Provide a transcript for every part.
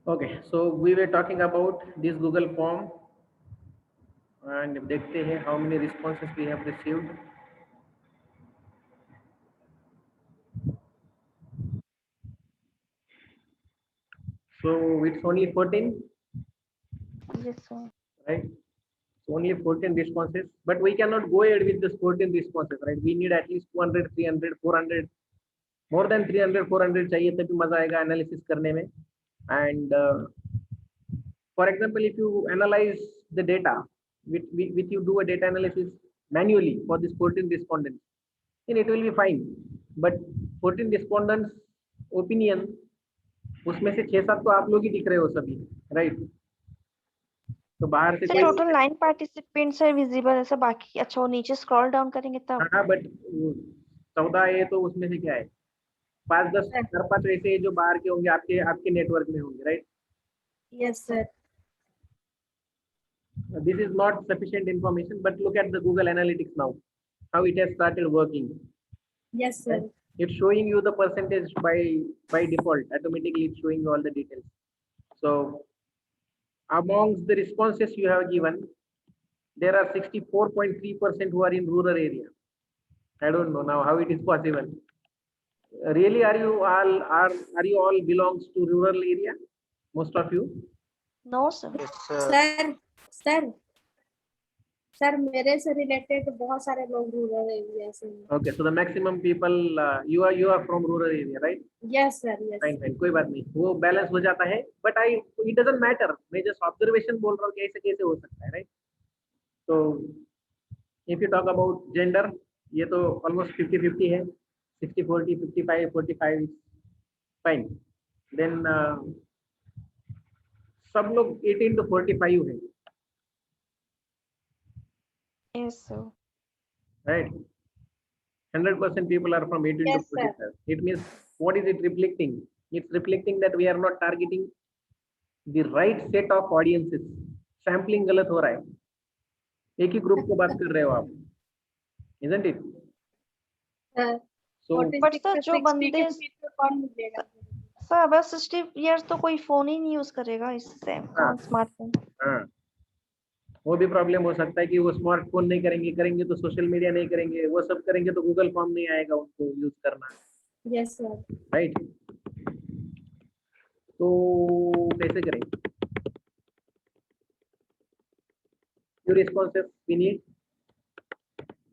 Okay, so we were talking about this Google form and देखते हैं how many responses we have received. So it's only 14, Yes, sir. right? So only 14 responses, but we cannot go ahead with this 14 responses, right? We need at least 200, 300, 400, more than 300, 400 चाहिए तभी मजा आएगा analysis करने में. And for example, if you analyze the data, with you do a data analysis manually for this 14 respondents, then it will be fine. But 14 respondents opinion, उसमें से 6-7 तो आप लोग ही दिख रहे हो सभी, राइट? तो बाहर से सर कोई टोटल 9 पार्टिसिपेंट्स है विजिबल है सर, बाकी अच्छा वो नीचे स्क्रॉल डाउन करेंगे तब. हाँ, बट 14 है तो उसमें से क्या है, 5-10 4-5 ऐसे हैं जो बाहर के होंगे, आपके आपके नेटवर्क में होंगे, right? Yes, sir. This is not sufficient information, but look at the Google Analytics now, how it has started working. Yes, sir. It's showing you the percentage by default. Automatically, it's showing you all the details. So, amongst the responses you have given, there are 64.3% who are in rural area. I don't know now how it is possible. Really, are you all belongs to rural area? Most of you? No sir. Sir, sir, मेरे से related बहुत सारे लोग rural area से हैं. Okay, so the maximum people you are from rural area, right? Yes, sir. Yes. Fine, fine, कोई बात नहीं, वो बैलेंस हो जाता है. But it doesn't matter. मैं just observation बोल रहा हूँ कि ऐसे कैसे हो सकता है, right? So if you talk about gender, ये तो almost 50-50 है, 60-40, 55-45, fine. Then सब लोग 18 to 45 है, yes sir. right? 100% people are from 18 Yes, to 45. It means, what is it reflecting? It's reflecting that we are not targeting the right set of audiences. Sampling गलत हो रहा है, एक ही group को बात कर रहे हो आप, isn't it? So But sir, जो बंदे कौन मिलेगा? सर अब 60 इयर्स तो कोई फोन ही नहीं यूज करेगा इससे, कौन स्मार्टफोन. हाँ, वो भी प्रॉब्लम हो सकता है कि वो स्मार्टफोन नहीं करेंगे तो सोशल मीडिया नहीं करेंगे, वो सब करेंगे तो गूगल फॉर्म नहीं आएगा उनको यूज करना. Yes, sir. राइट? तो कैसे करें? Few responses we need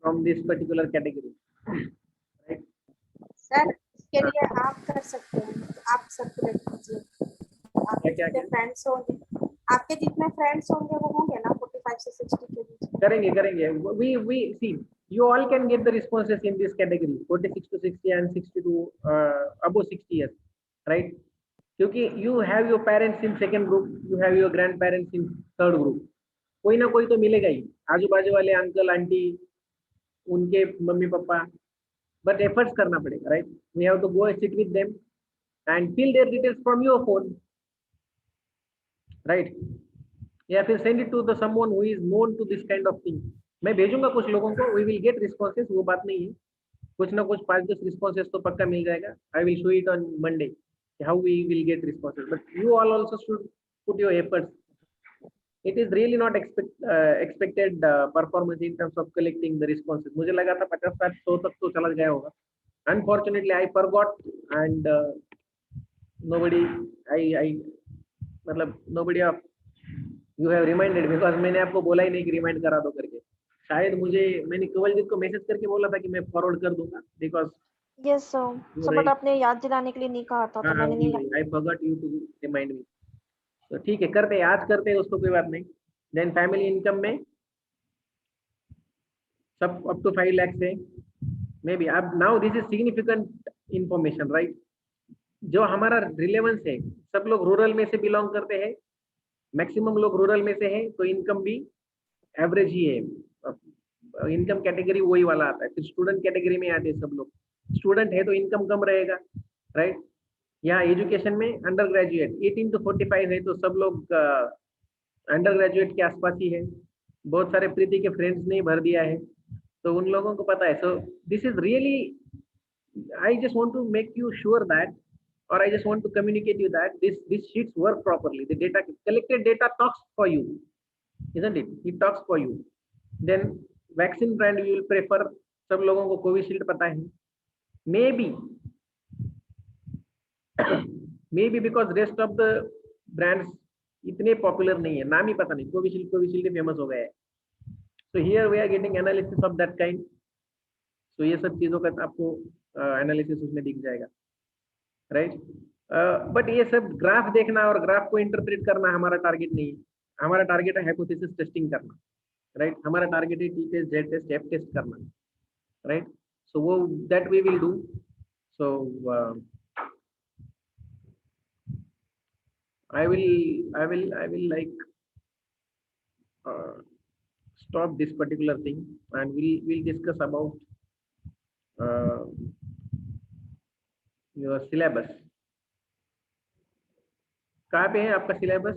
from this particular category, right? Sir इसके लिए आप कर सकते हैं, आप सर्कुलेट कीजिए. आपके क्या- जितने फ्रेंड्स होंगे, आपके जितने फ्रेंड्स होंगे वो होंगे ना 45 से 60 के बीच. करेंगे. We see, you all can get the responses in this category, 46 to 60 and 60 to above 60 years, right? क्योंकि you have your parents in second group, you have your grandparents in third group. कोई ना कोई तो मिलेगा ही, आजू बाजू वाले uncle aunty, उनके मम्मी पापा, बट एफर्ट्स करना पड़ेगा, right? We have to go sit with them and fill their details from your phone, right? या फिर send it to the someone who is known to this kind of thing. मैं भेजूंगा कुछ लोगों को, we will get responses, वो बात नहीं है. कुछ ना कुछ 5-10 रिस्पॉन्सेस तो पक्का मिल जाएगा. I will show it on Monday how we will get responses, but you all also should put your efforts. It is really not expected performance in terms of collecting the responses. मुझे लगा था 50-100 तक तो चला गया होगा. Unfortunately, I forgot and nobody मतलब nobody of you have reminded, because मैंने आपको बोला ही नहीं कि रिमाइंड करा दो करके. शायद मैंने केवलजीत को मैसेज करके बोला था कि मैं फॉरवर्ड कर दूंगा, बिकॉज यस सर, बट आपने याद दिलाने के लिए नहीं कहा था तो मैंने नहीं. I forgot you to remind me. तो ठीक है, करते हैं, आज करते हैं उसको, कोई बात नहीं. देन फैमिली इनकम में सब अप टू 5 लाख से मे बी. अब now this is significant information, right? जो हमारा रिलेवेंस है, सब लोग रूरल में से बिलोंग करते हैं, मैक्सिमम लोग रूरल में से हैं, तो इनकम भी एवरेज ही है. इनकम कैटेगरी वही वाला आता है. फिर स्टूडेंट कैटेगरी में आते हैं सब लोग. स्टूडेंट है तो इनकम कम रहेगा, राइट? यहाँ एजुकेशन में अंडर ग्रेजुएट 18 to 45 है, तो सब लोग अंडर ग्रेजुएट के आसपास ही है. बहुत सारे प्रीति के फ्रेंड्स ने भर दिया है, तो उन लोगों को पता है. So this is really, I just want to make you sure that or I just want to communicate you that this sheets work properly. The data, collected data talks for you, isn't it? It talks for you. Then vaccine brand you will prefer. सब लोगों को Covishield पता है. Maybe because rest of the brands इतने popular नहीं है, नाम ही पता नहीं. कोविशील्ड फेमस हो गया है. So here we are getting analysis of that kind. So ये सब चीजों का आपको एनालिसिस उसमें दिख जाएगा, राइट. बट ये सब ग्राफ देखना और ग्राफ को इंटरप्रेट करना हमारा टारगेट नहीं है. हमारा टारगेट है हाइपोथेसिस टेस्टिंग करना, राइट. हमारा टारगेट है T test, Z test, F test करना, राइट. सो वो that we will do. So I will like stop this particular thing and we'll discuss about your syllabus. कहाँ पे है आपका syllabus?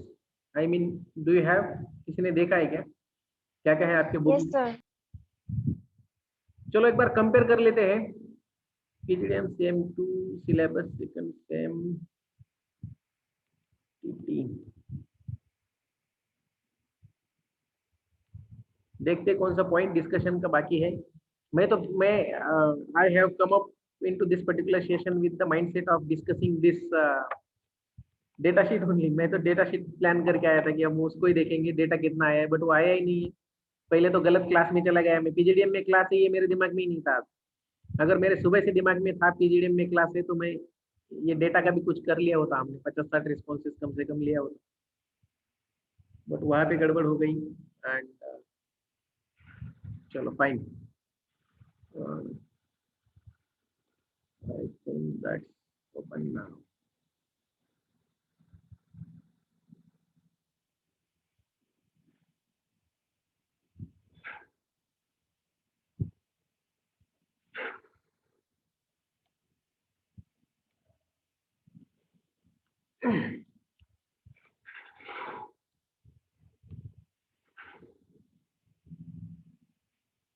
I mean do you have, किसी ने देखा है क्या क्या क्या है आपके बुक? Yes sir. चलो एक बार कंपेयर कर लेते हैं. PGDM same 2 syllabus second same TT. देखते कौन सा पॉइंट डिस्कशन का बाकी है. मैं I have come up into this particular session with the mindset of discussing this data sheet only. मैं तो डेटा शीट प्लान करके आया था कि हम उसको ही देखेंगे डेटा कितना आया है, बट वो आया ही नहीं है. पहले तो गलत क्लास में चला गया मैं. पीजीडीएम में क्लास है ये मेरे दिमाग में ही नहीं था. अगर मेरे सुबह से दिमाग में था पीजीडीएम में क्लास है तो मैं ये डेटा का भी कुछ कर लिया होता. हमने 50-60 रिस्पॉन्सेस कम से कम लिया होता, बट वहाँ पे गड़बड़ हो गई. एंड चलो fine. I think that's open now.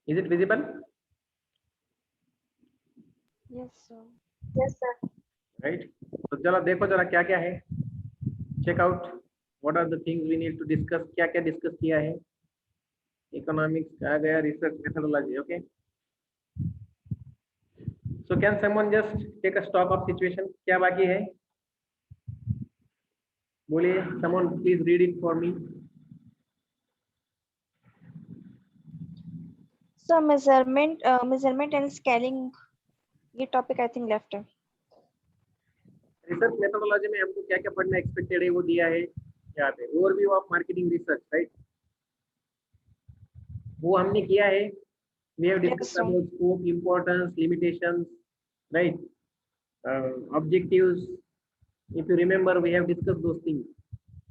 Is it visible? Yes sir. Yes, sir. Right. तो चलो देखो जरा क्या क्या है. Check out what are the things we need to discuss. क्या क्या डिस्कस किया है. इकोनॉमिक्स आ गया, research methodology. Okay. So can someone just take a stock of situation. क्या बाकी है बोलिए. Someone please read it for me. Sir measurement and scaling, ये टॉपिक आई थिंक लेफ्ट है. रिसर्च मेथोडोलॉजी में हमको क्या क्या पढ़ना एक्सपेक्टेड है वो दिया है यहाँ पे. Overview of marketing research, right. वो हमने किया है. We have discussed about scope, importance, limitations, right, objectives. If you remember we have discussed those things.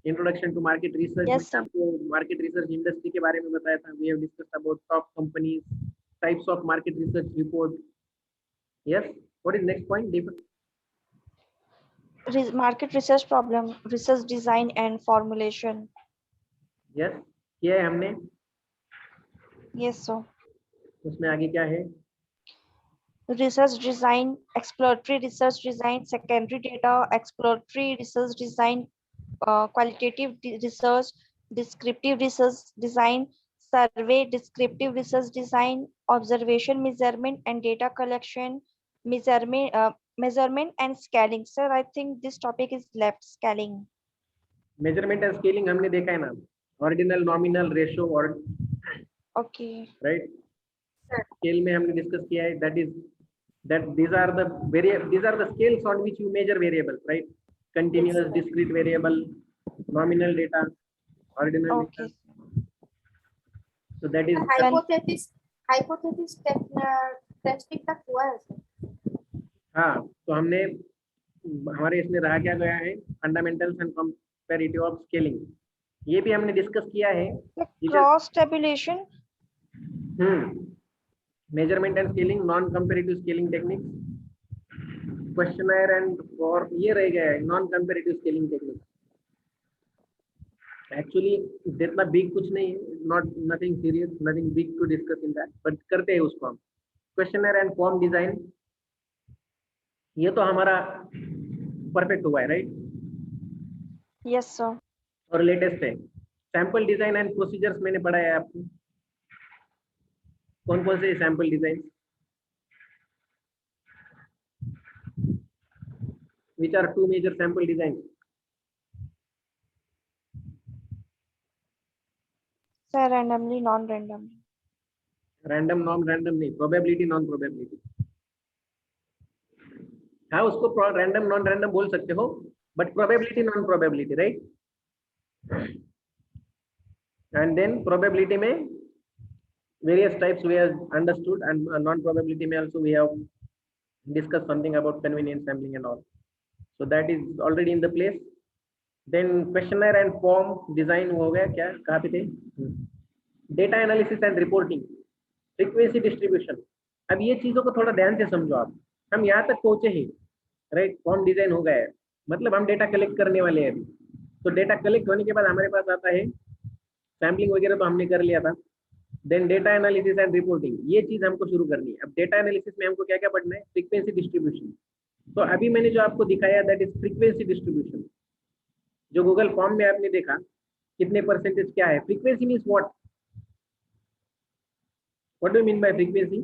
Introduction to market research Yes, sir. आपको मार्केट रिसर्च इंडस्ट्री के बारे में बताया था. We have discussed about top companies, types of market research report. Yes. What is next point Deepak? Market research problem, research design and formulation. Yes किया है हमने. Yes sir. उसमें आगे क्या है? Research design, exploratory research design, secondary data, exploratory research design, qualitative research, descriptive research design, survey, descriptive research design, observation, measurement and data collection, measurement and scaling. Sir, I think this topic is left, scaling. Measurement and scaling हमने देखा है ना. Ordinal, nominal, ratio और Okay. Right. Scale में हमने discuss किया है. that these are the scales on which you measure variables, right? Continuous, discrete variable, nominal data, ordinal Okay. data. So that is hypothesis testing तक हुआ है sir. हाँ. तो हमने हमारे इसमें रहा क्या गया है fundamentals and comparative of scaling. ये भी हमने डिस्कस किया है. Cross tabulation. Measurement and scaling, non comparative scaling techniques, questionnaire and for ये रह गया है non comparative scaling technique. Actually जितना बिग कुछ नहीं, not nothing serious, nothing big to discuss in that, but करते हैं उसको हम. क्वेश्चनर एंड फॉर्म डिजाइन, ये तो हमारा परफेक्ट हुआ है, राइट? Yes sir. और लेटेस्ट है सैंपल डिजाइन एंड प्रोसीजर्स, मैंने पढ़ाया है आपको। कौन कौन से sample design? Which are two major sample designs? Sir randomly, non randomly. Random, non random नहीं, प्रोबेबिलिटी, नॉन प्रोबेबिलिटी। हाँ, उसको रैंडम नॉन रैंडम बोल सकते हो, but probability non probability, right? And then probability में various types we have understood, and non probability may also we have discussed something about convenience sampling and all, so that is already in the place. Then questionnaire and form design हो गया। क्या कहाँ पे थे? Data analysis and reporting, frequency distribution. अब ये चीजों को थोड़ा ध्यान से समझो आप। हम यहाँ तक पहुंचे हैं, राइट? फॉर्म डिजाइन हो गया है, मतलब हम डेटा कलेक्ट करने वाले हैं अभी। तो डेटा कलेक्ट होने के बाद हमारे पास आता है सैम्पलिंग वगैरह, तो हमने कर लिया था। Then data analysis and reporting, ये चीज हमको शुरू करनी है। अब डेटा एनालिसिस में हमको क्या क्या पढ़ना है? Frequency distribution. तो अभी मैंने जो आपको दिखाया दैट इज फ्रीक्वेंसी डिस्ट्रीब्यूशन। जो गूगल फॉर्म में आपने देखा कितने परसेंटेज क्या है, frequency means what? What do mean by frequency?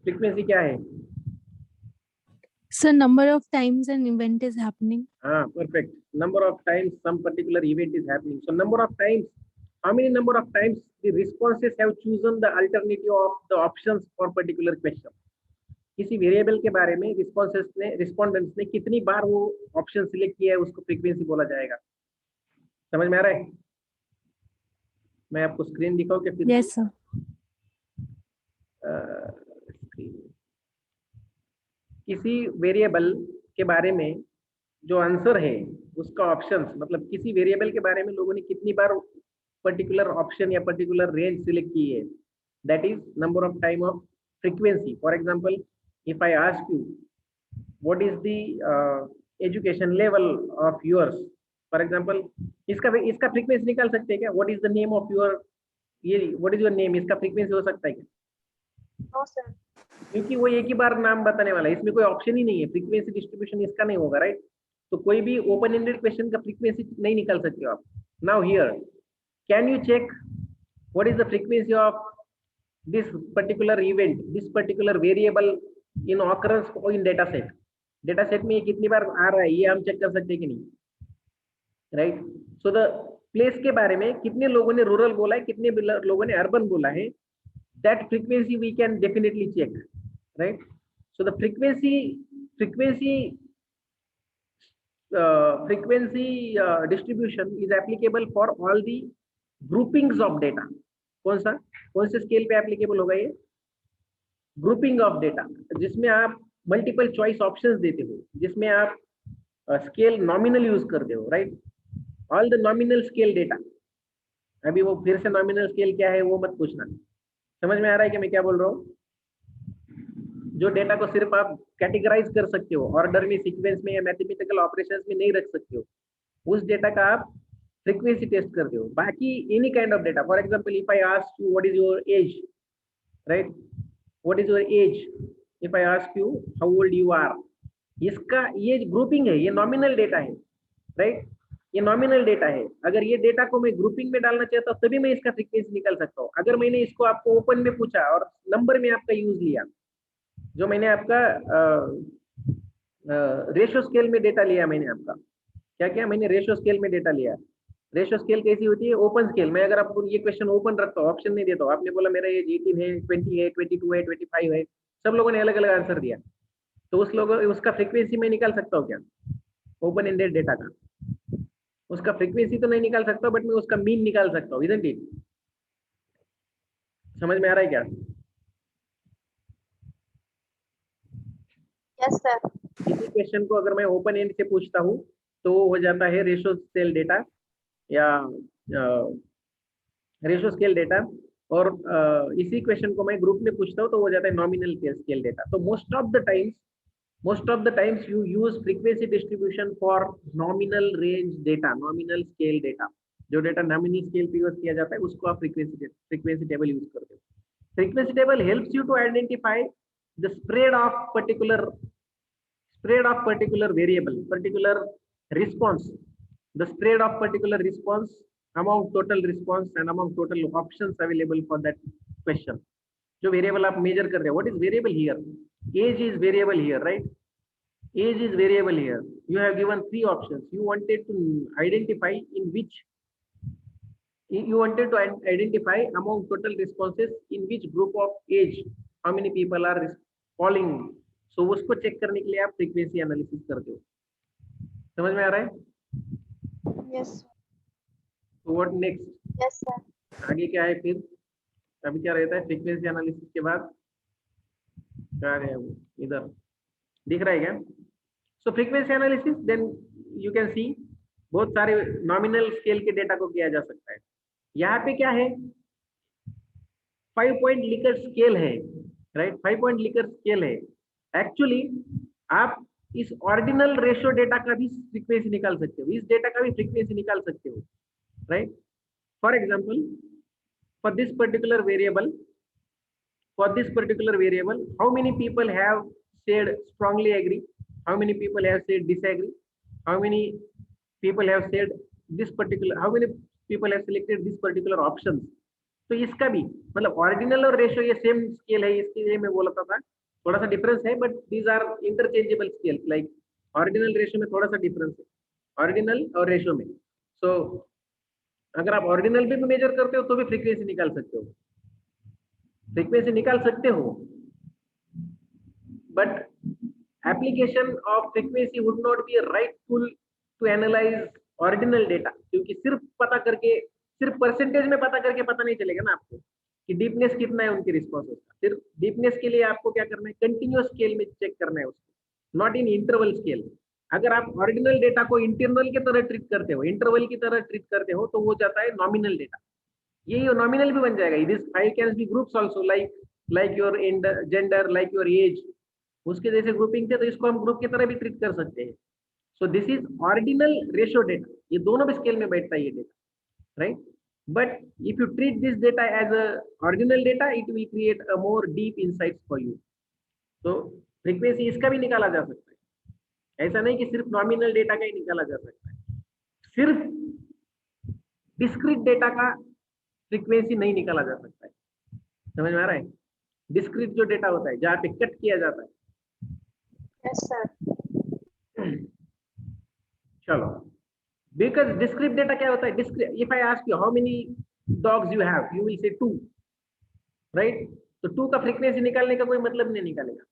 Frequency क्या है? So number of times an event is happening. हाँ, perfect. Number of times some particular event is happening. So number of times, how many number of times the responses have chosen the alternative of the options for particular question. किसी variable के बारे में respondents ने कितनी बार वो option select किया है, उसको फ्रीक्वेंसी बोला जाएगा। समझ में आ रहा है? मैं आपको स्क्रीन दिखाऊं क्या? Yes sir. किसी वेरिएबल के बारे में जो आंसर है उसका ऑप्शंस, मतलब किसी वेरिएबल के बारे में लोगों ने कितनी बार पर्टिकुलर ऑप्शन या पर्टिकुलर रेंज सिलेक्ट की है, that is number of time of frequency. For example, if I ask you what is the education level of yours, for example, इसका फ्रीक्वेंसी निकाल सकते हैं क्या? What is the name of your, ये what is your name, इसका frequency हो सकता है क्या? No sir. क्योंकि वो एक ही बार नाम बताने वाला है, इसमें कोई ऑप्शन ही नहीं है। फ्रीक्वेंसी डिस्ट्रीब्यूशन इसका नहीं होगा, राइट? तो कोई भी ओपन एंडेड क्वेश्चन का फ्रीक्वेंसी नहीं निकाल सकते हो आप। Now here can you check what is the frequency of this particular event, this particular variable in occurrence in data set. Data set में ये कितनी बार आ रहा है, ये हम चेक कर सकते हैं कि नहीं, राइट? सो द प्लेस के बारे में कितने लोगों ने रूरल बोला है, कितने लोगों ने अर्बन बोला है, that frequency we can definitely check, right? So the frequency distribution is applicable for all the groupings of data. कौन से स्केल पे एप्लीकेबल होगा ये? ग्रुपिंग ऑफ डेटा, जिसमें आप मल्टीपल चॉइस ऑप्शंस देते हो, जिसमें आप स्केल नॉमिनल यूज करते हो, right? All the nominal scale data. अभी वो फिर से नॉमिनल स्केल क्या है वो मत पूछना। समझ में आ रहा है कि मैं क्या बोल रहा हूँ? जो डेटा को सिर्फ आप कैटेगराइज कर सकते हो, ऑर्डर में, सीक्वेंस में या मैथमेटिकल ऑपरेशंस में नहीं रख सकते हो, उस डेटा का आप फ्रीक्वेंसी टेस्ट करते हो। बाकी any kind of data, for example if I ask you what is your age, right? What is your age, if I ask you how old you are, इसका ये ग्रुपिंग है, ये nominal data है, right? ये nominal data है। अगर ये data को मैं ग्रुपिंग में डालना चाहता हूँ तभी मैं इसका फ्रीक्वेंसी निकाल सकता हूँ। अगर मैंने इसको आपको ओपन में पूछा और नंबर में आपका यूज लिया, जो मैंने आपका रेशो स्केल में डेटा लिया, मैंने आपका क्या किया, मैंने रेशो स्केल में डेटा लिया। रेशो स्केल कैसी होती है? Open scale. मैं अगर आपको ये क्वेश्चन ओपन रखता हूँ, ऑप्शन नहीं देता हूँ, आपने बोला मेरा एज 18 है, 20 है, 22 है, 25 है, सब लोगों ने अलग अलग आंसर दिया, तो उसका फ्रीक्वेंसी मैं निकाल सकता हूँ क्या? ओपन एंडेड डेटा का उसका फ्रीक्वेंसी तो नहीं निकाल सकता, बट मैं उसका मीन निकाल सकता हूँ, इजंट इट? समझ में आ रहा है क्या? Yes sir. इसी क्वेश्चन को अगर मैं ओपन एंड से पूछता हूँ तो हो जाता है रेशो स्केल डेटा या रेशो स्केल डेटा, और इसी क्वेश्चन को मैं ग्रुप में पूछता हूँ तो हो जाता है नॉमिनल स्केल डेटा। तो most of the times you use frequency distribution for nominal range data, nominal scale data। जो डेटा नॉमिनल स्केल पे यूज किया जाता है उसको आप फ्रीक्वेंसी टेबल यूज करते हो। Frequency table helps you to identify the spread of particular variable, particular response, the spread of particular response among total response and among total options available for that question. जो variable आप measure कर रहे हो, what is variable here? Age is variable here, right? Age is variable here. You have given 3 options. You wanted to identify among total responses in which group of age how many people are falling. So उसको check करने के लिए आप frequency analysis करते हो. समझ में आ रहा है? Yes. So what next? Yes, sir. आगे क्या है फिर? अभी क्या रहता है फ्रीक्वेंसी एनालिसिस के बाद? क्या है वो इधर दिख रहा है क्या? So frequency analysis then you can see बहुत सारे नॉमिनल स्केल के डेटा को किया जा सकता है. यहाँ पे क्या है 5 पॉइंट लिकर स्केल है, राइट? 5 पॉइंट लिकर स्केल है. एक्चुअली आप इस ऑर्डिनल रेशियो डेटा का भी फ्रीक्वेंसी निकाल सकते हो, इस डेटा का भी फ्रीक्वेंसी निकाल सकते हो, right? For example for this particular variable, how many people have said strongly agree, how many people have said disagree, how many people have said this particular, how many people have selected this particular options. तो इसका भी मतलब ordinal और ratio ये same scale है, इसके लिए मैं बोलता था थोड़ा सा डिफरेंस है, but these are interchangeable scale. Like ordinal ratio में थोड़ा सा डिफरेंस है ऑर्डिनल और रेशियो में. सो अगर आप ऑर्डिनल भी मेजर करते हो तो भी फ्रीक्वेंसी निकाल सकते हो, but application of frequency would not be right tool to analyse ordinal data, क्योंकि सिर्फ परसेंटेज में पता करके पता नहीं चलेगा ना आपको कि डीपनेस कितना है उनकी रिस्पॉन्सेस का. सिर्फ डीपनेस के लिए आपको क्या करना है, कंटिन्यूअस स्केल में चेक करना है उसको, नॉट इन इंटरवल स्केल. अगर आप ऑर्डिनल डेटा को इंटरवल की तरह ट्रीट करते हो तो वो जाता है नॉमिनल डेटा. ये नॉमिनल भी बन जाएगा. This 5 can be groups also, like your gender, like your age, उसके जैसे ग्रुपिंग थे तो इसको हम ग्रुप की तरह भी ट्रीट कर सकते हैं. So this is ordinal ratio data. ये दोनों भी स्केल में बैठता है ये data, right? But if you treat this data as a ordinal data, it will create a more deep insights for you. तो फ्रीक्वेंसी इसका भी निकाला जा सकता है. ऐसा नहीं कि सिर्फ नॉमिनल डेटा का ही निकाला जा सकता है. सिर्फ डिस्क्रीट डेटा का फ्रीक्वेंसी नहीं निकाला जा सकता है. समझ में आ रहा है? डिस्क्रीट जो डेटा होता है जहाँ पे कट किया जाता है. Yes, sir. चलो, बिकॉज डिस्क्रीट डेटा क्या होता है? If I ask you how many dogs you have, you will say 2, right? तो 2 का फ्रीक्वेंसी निकालने का कोई मतलब नहीं निकालेगा.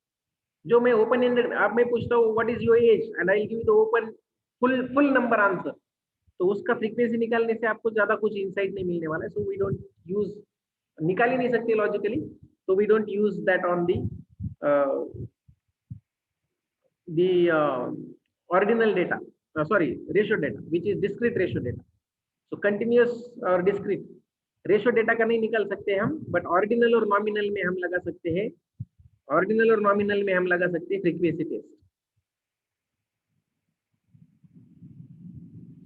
जो मैं ओपन एंडेड आप मैं पूछता हूँ what is your as and I give the open full number answer, तो उसका फ्रीक्वेंसी निकालने से आपको ज्यादा कुछ इंसाइट नहीं मिलने वाला है. सो वी डोंट यूज, निकाल ही नहीं सकते लॉजिकली, तो we don't use that on the ordinal data, sorry ratio data which is discrete ratio data. So continuous और डिस्क्रीट रेशियो डेटा का नहीं निकाल सकते हम, बट ऑर्डिनल और नॉमिनल में हम लगा सकते हैं फ्रीक्वेंसी टेस्ट.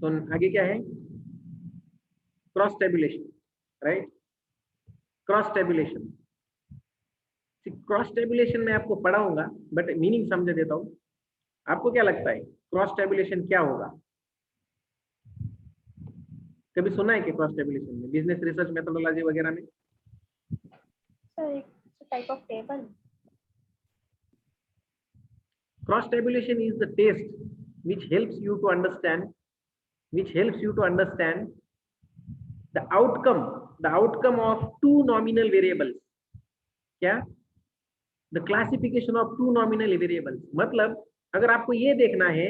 तो आगे क्या है? Cross tabulation, right? Cross tabulation मैं आपको पढ़ाऊंगा, बट मीनिंग समझ देता हूं. आपको क्या लगता है क्रॉस टेबुलेशन क्या होगा? कभी सुना है कि क्रॉस टेबुलेशन में बिजनेस रिसर्च मेथोडोलॉजी वगैरह में? Sir, it's a type of table. Cross tabulation is the test which helps you to understand the outcome of 2 nominal variables. क्या? The classification of 2 nominal variables. मतलब अगर आपको ये देखना है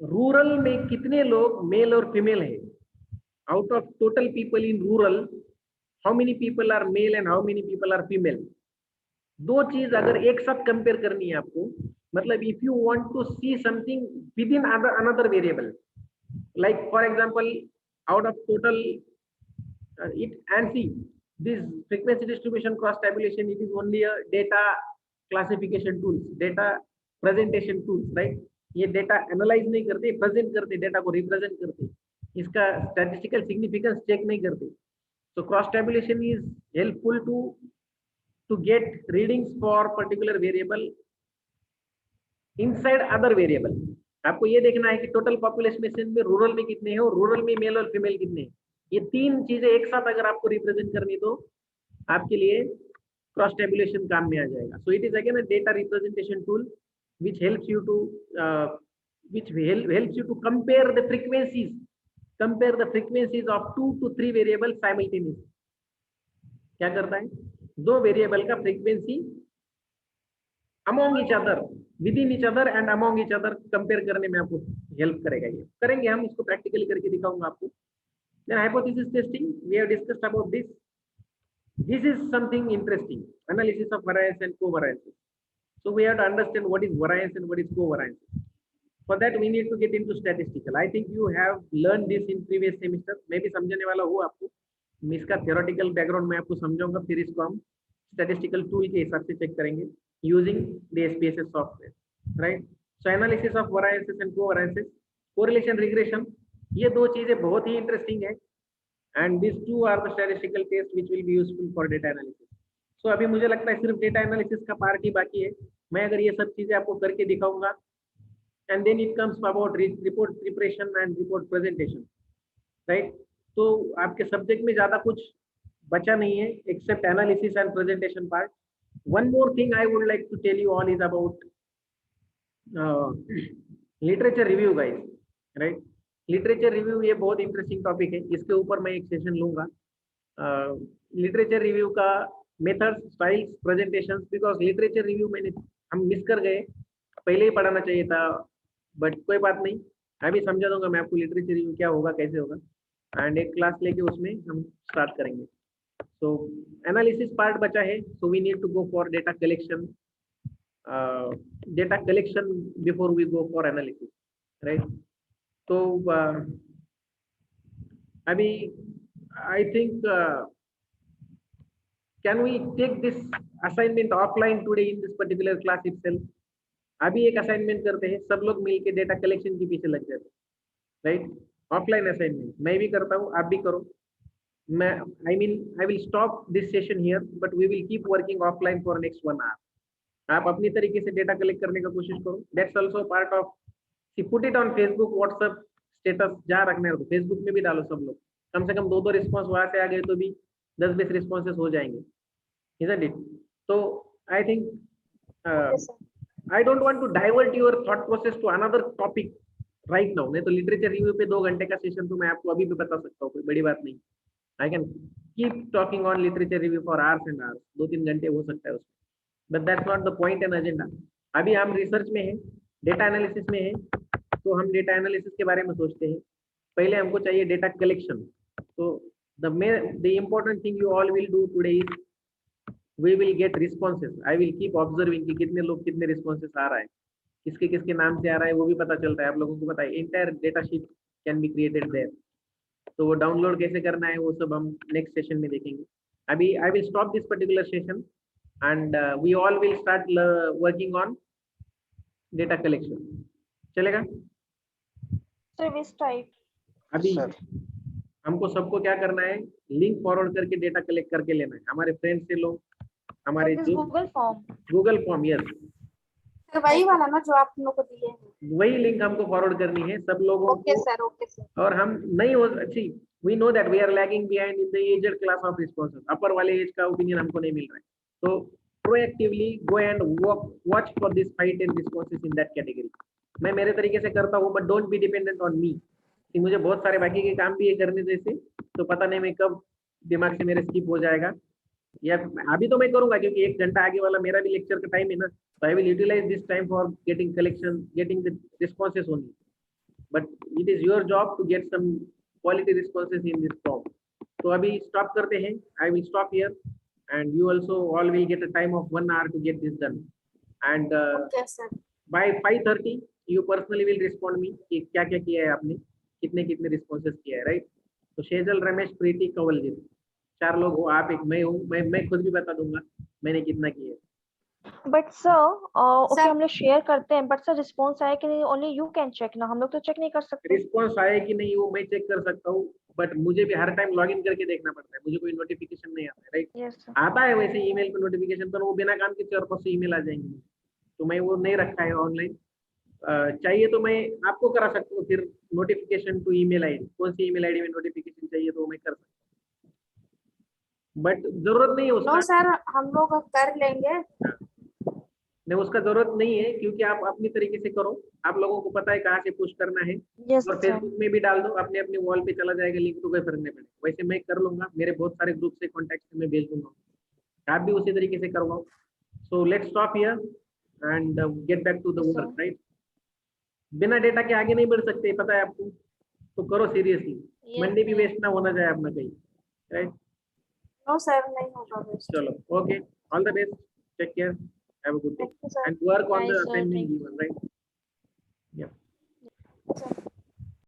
रूरल में कितने लोग मेल और फीमेल है, out of total people in rural how many people are male and how many people are female. 2 चीज अगर एक साथ कंपेयर करनी है आपको, मतलब if you want to see something with in another variable, like for example out of total it and see this frequency distribution cross tabulation, it is only a data classification tools, data presentation tools, right? ये data analyse नहीं करते, present करते, data को represent करते, इसका statistical significance check नहीं करते. So cross tabulation is helpful to to get readings for particular variable inside other variable. आपको ये देखना है कि टोटल पॉपुलेशन में रूरल में कितने हैं और रूरल में मेल और फीमेल कितने हैं। ये तीन चीजें एक साथ अगर आपको रिप्रेजेंट करनी तो आपके लिए क्रॉस टेबुलेशन काम में आ जाएगा। So it is again a data representation tool which helps you to helps you to compare the frequencies of 2 to 3 variables simultaneously. क्या करता है, दो वेरिएबल का frequency among each other, within each other and among each other compare करने में आपको help करेगा। ये करेंगे हम, इसको प्रैक्टिकली करके दिखाऊंगा आपको। Then hypothesis testing, we have discussed about this. This is something interesting, analysis of variance and covariance. So we have to understand what is variance and what is covariance. For that we need to get into statistical. I think you have learned this in previous semester. मैं भी समझने वाला हूँ आपको, मैं इसका theoretical background में आपको समझाऊंगा, फिर इसको हम statistical tool के हिसाब से चेक करेंगे using the SPSS software, right? So analysis of variances and covariances, correlation regression, ये दो चीजें बहुत ही interesting है, and these two are the statistical tests which will be useful for data analysis. So अभी मुझे लगता है सिर्फ डेटा एनालिसिस का पार्ट ही बाकी है। मैं अगर ये सब चीजें आपको करके दिखाऊंगा, and then it comes about report preparation and report presentation, right? तो आपके सब्जेक्ट में ज्यादा कुछ बचा नहीं है except analysis and presentation part. One more thing I would like to tell you all is about literature review guys, right? Literature review ये बहुत इंटरेस्टिंग टॉपिक है, इसके ऊपर मैं एक सेशन लूंगा। लिटरेचर रिव्यू का methods, styles, presentations, because literature review मैंने हम मिस कर गए, पहले ही पढ़ाना चाहिए था, बट कोई बात नहीं, अभी समझा दूंगा मैं आपको लिटरेचर रिव्यू क्या होगा, कैसे होगा, एंड एक क्लास लेके उसमें हम स्टार्ट करेंगे। सो एनालिसिस पार्ट बचा है, so we need to go for data collection before we go for analysis, right? तो अभी I think can we take this assignment offline today in this particular class itself? अभी एक assignment करते हैं, सब लोग मिलके डेटा कलेक्शन के पीछे लग जाते हैं, राइट? ऑफलाइन असाइनमेंट मैं भी करता हूँ, आप भी करो। मैं I will stop this session here, but we will keep working offline for next 1 hour. आप अपनी तरीके से डेटा कलेक्ट करने का कोशिश करो। That's also part of, put it on Facebook, WhatsApp status, जहाँ रखना है तो फेसबुक में भी डालो सब लोग, कम से कम 2-2 रिस्पॉन्स वहां से आ गए तो भी 10-20 रिस्पॉन्सेस हो जाएंगे, isn't it? So I think I don't want to divert your thought process to another topic right now. नहीं तो लिटरेचर रिव्यू पे 2 घंटे का सेशन तो मैं आपको अभी भी बता सकता हूँ, कोई बड़ी बात नहीं। I can keep talking on literature review for hours and hours, 2-3 घंटे हो सकता है उसमें, but that's not the point and agenda. अभी हम रिसर्च में हैं, डेटा एनालिसिस में हैं, तो हम डेटा एनालिसिस के बारे में सोचते हैं। पहले हमको चाहिए डेटा कलेक्शन। तो the important thing you all will do today is we will get responses. I will keep observing कि कितने लोग कितने responses आ रहा है, किसके किसके नाम से आ रहा है वो भी पता चलता है, आप लोगों को पता है। entire data sheet can be created there. तो वो डाउनलोड कैसे करना है वो सब हम नेक्स्ट सेशन में देखेंगे। अभी I will stop this particular session and we all will start working on data collection. चलेगा? सर्विस टाइप अभी हमको सबको क्या करना है, लिंक फॉरवर्ड करके डेटा कलेक्ट करके लेना है, हमारे फ्रेंड्स से लोग, हमारे गूगल फॉर्म, यस वही वाला ना जो आप लोगों को दिए हैं, वही लिंक हमको फॉरवर्ड करनी है सब लोगों ओके को। Sir, okay sir. और हम नहीं हो अच्छी, we know that we are lagging behind in the aged class of responses, upper वाले एज का ओपिनियन हमको नहीं मिल रहा है, तो proactively go and watch for this fight and responses in that category. मैं मेरे तरीके से करता हूँ, but don't be dependent on me, कि मुझे बहुत सारे बाकी के काम भी है करने जैसे, तो पता नहीं मैं कब दिमाग से मेरे स्किप हो जाएगा, या अभी तो मैं करूंगा क्योंकि 1 घंटा आगे वाला मेरा भी लेक्चर का टाइम है ना, so I will utilize this time for getting the responses only, but it is your job to get some quality responses in this form. तो अभी stop करते हैं, I will stop here and you also all will get a time of 1 hour to get this done, and okay sir. by 5:30 you personally will respond me कि क्या क्या किया है आपने, कितने कितने रिस्पॉन्सेस किया है, राइट? तो शेजल, रमेश, प्रीति, कंवलजीत, 4 लोग हो, आप एक, मैं हूँ, मैं खुद भी बता दूंगा मैंने कितना किया है। But sir okay Sir. हम लोग शेयर करते हैं, बट सर रिस्पॉन्स आया कि नहीं ओनली यू कैन चेक ना, हम लोग तो चेक नहीं कर सकते। रिस्पॉन्स आए कि नहीं वो मैं चेक कर सकता हूँ, बट मुझे भी हर टाइम लॉग इन करके देखना पड़ता है, मुझे कोई नोटिफिकेशन नहीं आता है, राइट? Yes sir. आता है वैसे ईमेल पे नोटिफिकेशन, पर वो बिना काम के 4-5 ईमेल आ जाएंगे, तो मैं वो नहीं रखा है ऑनलाइन। चाहिए तो मैं आपको करा सकता हूँ फिर नोटिफिकेशन टू ईमेल आईडी, कौन सी ईमेल आईडी में नोटिफिकेशन चाहिए तो वो मैं कर सकता हूँ, बट जरूरत नहीं है नो उसका। सर, हम लोग कर लेंगे। नहीं, उसका जरूरत नहीं है, क्योंकि आप अपनी तरीके से करो, आप लोगों को पता है कहाँ से पुश करना है, यस और सर। फेसबुक में भी डाल दो, अपने अपने वॉल पे चला जाएगा लिंक, तो कोई फर्क नहीं पड़ेगा। वैसे मैं कर लूंगा, मेरे बहुत सारे ग्रुप से कॉन्टेक्ट में भेज दूंगा, आप भी उसी तरीके से करवाओ। So let's stop here and get back to the Yes, work, sir. Right? बिना डेटा के आगे नहीं बढ़ सकते, पता है आपको, तो करो सीरियसली, मंडे भी वेस्ट ना होना जाए अपना कहीं, राइट? नो सर, नहीं होगा वेस्ट। चलो, okay, all the best, take care, have a good day thank you sir. And work on Bye, the sir. Assignment Thank you. Given, right? या सर।